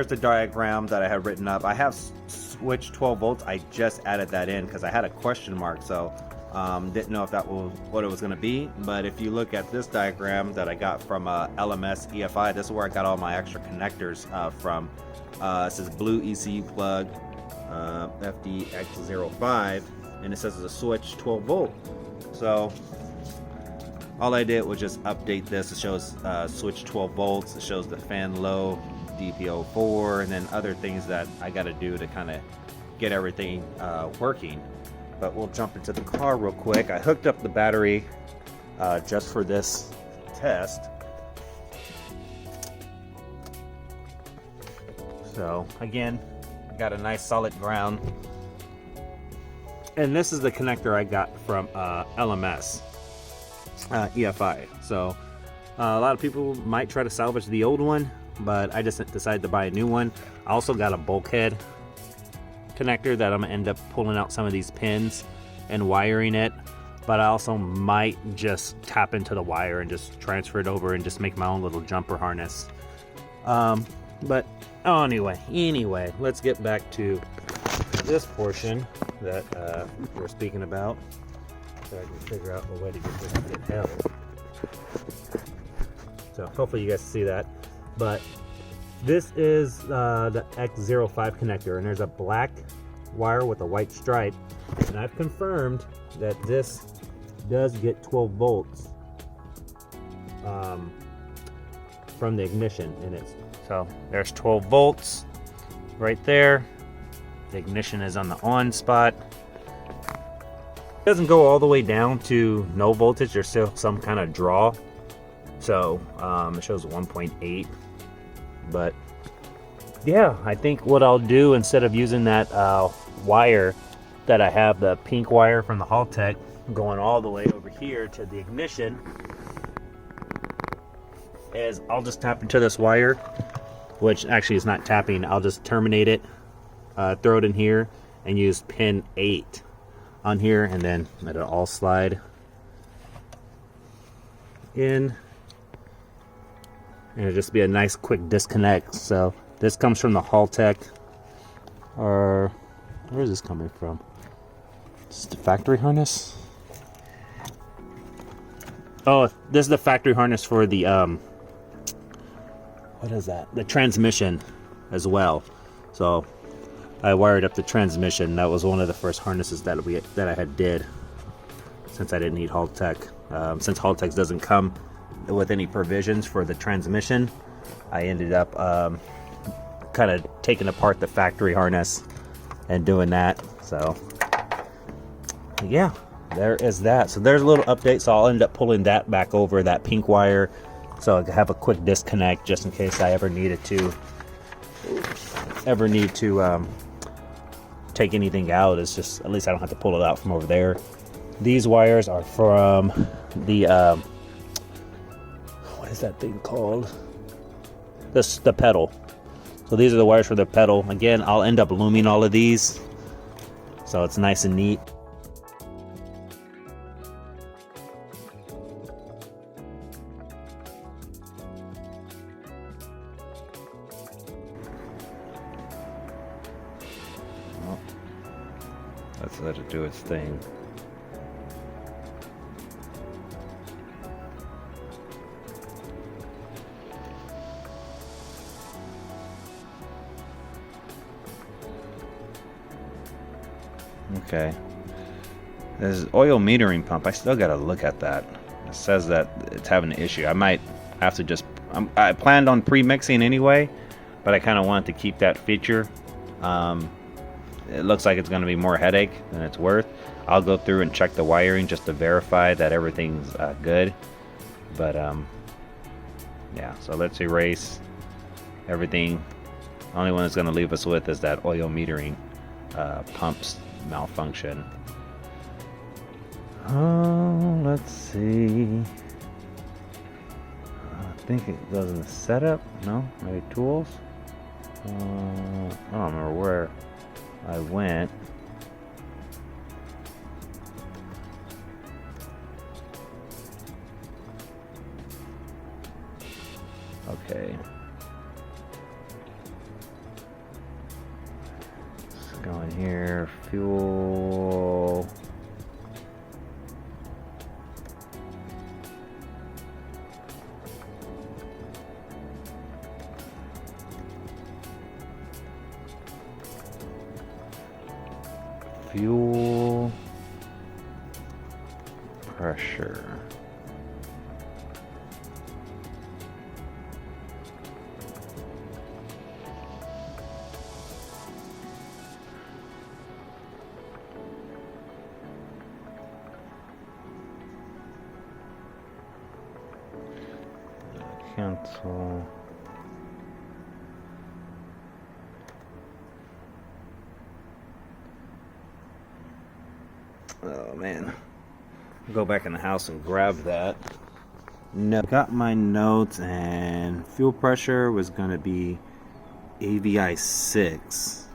Here's the diagram that I had written up. I have switch 12 volts. I just added that in because I had a question mark, so didn't know if that was what it was going to be. But if you look at this diagram that I got from LMS EFI, this is where I got all my extra connectors from. It says blue ECU plug, FDX05, and it says it's a switch 12 volt. So all I did was just update this. It shows switch 12 volts. It shows the fan low, DPO4, and then other things that I got to do to kind of get everything working. But we'll jump into the car real quick. I hooked up the battery just for this test. So again, got a nice solid ground. And this is the connector I got from LMS EFI. So a lot of people might try to salvage the old one, but I just decided to buy a new one. I also got a bulkhead connector that I'm gonna end up pulling out some of these pins and wiring it, but I also might just tap into the wire and just transfer it over and just make my own little jumper harness. But anyway, let's get back to this portion that we're speaking about, so I can figure out a way to get this to get held. So hopefully you guys see that. But this is the X05 connector, and there's a black wire with a white stripe, and I've confirmed that this does get 12 volts from the ignition in it. So there's 12 volts right there. The ignition is on the on spot. It doesn't go all the way down to no voltage. There's still some kind of draw. So it shows 1.8. But yeah, I think what I'll do, instead of using that wire that I have, the pink wire from the Haltech, going all the way over here to the ignition, is I'll just tap into this wire, which actually is not tapping. I'll just terminate it, throw it in here, and use pin 8 on here, and then let it all slide in, and it'll just be a nice quick disconnect. So this comes from the Haltech, or where is this coming from? Is this the factory harness? Oh, this is the factory harness for the what is that? The transmission as well. So I wired up the transmission. That was one of the first harnesses that I had did, since I didn't need Haltech. Since Haltech doesn't come with any provisions for the transmission, I ended up kind of taking apart the factory harness and doing that. So yeah, there is that. So there's a little update. So I'll end up pulling that back over, that pink wire, so I can have a quick disconnect just in case I ever need to take anything out. It's just, at least I don't have to pull it out from over there. These wires are from the what is that thing called? The pedal. So these are the wires for the pedal. Again, I'll end up looming all of these, so it's nice and neat. Let's let it do its thing. Okay. There's oil metering pump. I still gotta look at that. It says that it's having an issue. I might have to just... I planned on pre-mixing anyway, but I kind of wanted to keep that feature. It looks like it's going to be more headache than it's worth. I'll go through and check the wiring just to verify that everything's good. But yeah, so let's erase everything. Only one it's going to leave us with is that oil metering pumps malfunction. Oh, let's see. I think it goes in the setup. No, maybe tools. I don't remember where I went. Okay. go in here, fuel. Fuel pressure. Cancel. Oh man, go back in the house and grab that. No, got my notes, and fuel pressure was gonna be AVI 6.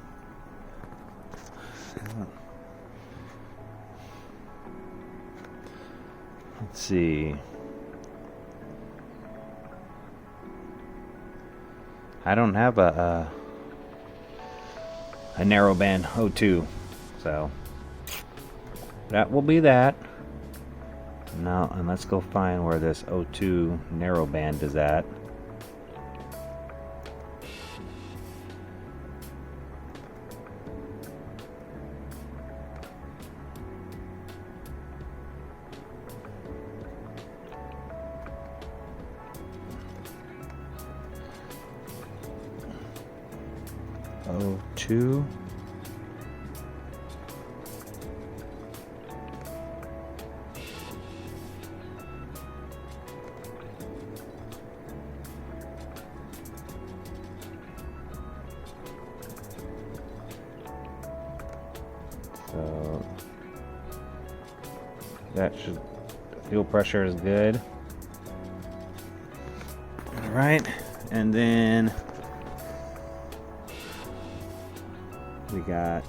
Let's see. I don't have a narrowband O2, so that will be that. Now, and let's go find where this O2 narrowband is at. O2. So that should, fuel pressure is good. All right, and then we got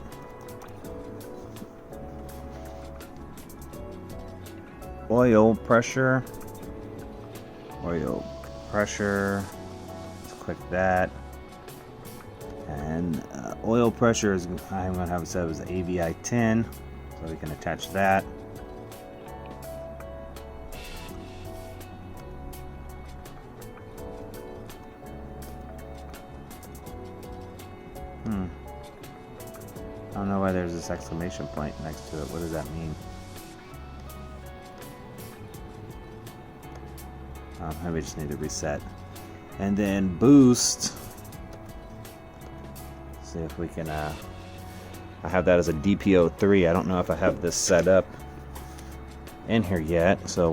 oil pressure. Let's click that. And oil pressure is, I'm going to have it set as AVI 10, so we can attach that. I don't know why there's this exclamation point next to it. What does that mean? Maybe I just need to reset. And then boost. See if we can, I have that as a DPO3. I don't know if I have this set up in here yet, so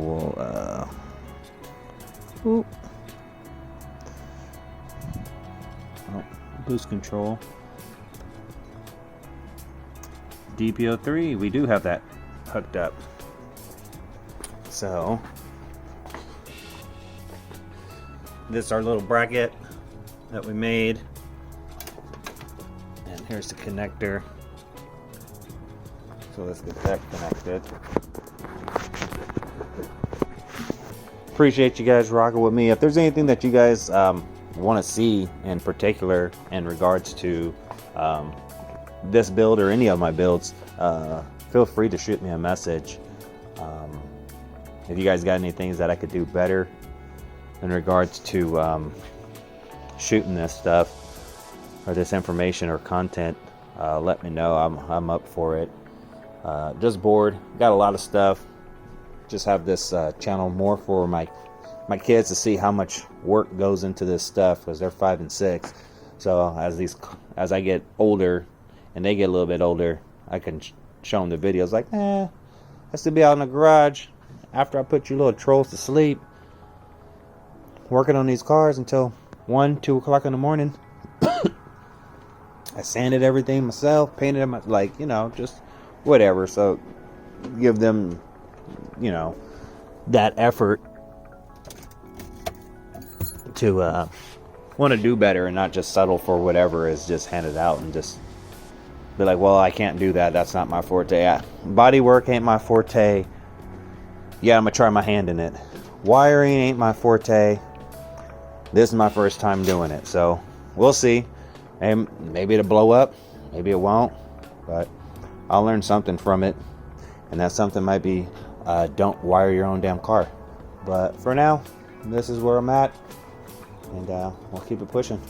we'll, boost control. DPO3, we do have that hooked up. So this is our little bracket that we made, and here's the connector. So let's get that connected. Appreciate you guys rocking with me. If there's anything that you guys want to see in particular in regards to this build or any of my builds, feel free to shoot me a message. If you guys got any things that I could do better in regards to shooting this stuff or this information or content, let me know. I'm up for it. Just bored, got a lot of stuff. Just have this channel more for my kids to see how much work goes into this stuff, because they're 5 and 6. So as I get older and they get a little bit older, I can show them the videos like, I still be out in the garage after I put you little trolls to sleep, working on these cars until 1, 2 o'clock in the morning. I sanded everything myself, painted them, like, just whatever. So give them, that effort to want to do better and not just settle for whatever is just handed out and just be like, well, I can't do that. That's not my forte. Body work ain't my forte. Yeah, I'm going to try my hand in it. Wiring ain't my forte. This is my first time doing it. So we'll see. And maybe it'll blow up. Maybe it won't. but I'll learn something from it, and that something might be don't wire your own damn car. But for now, this is where I'm at, and we'll keep it pushing.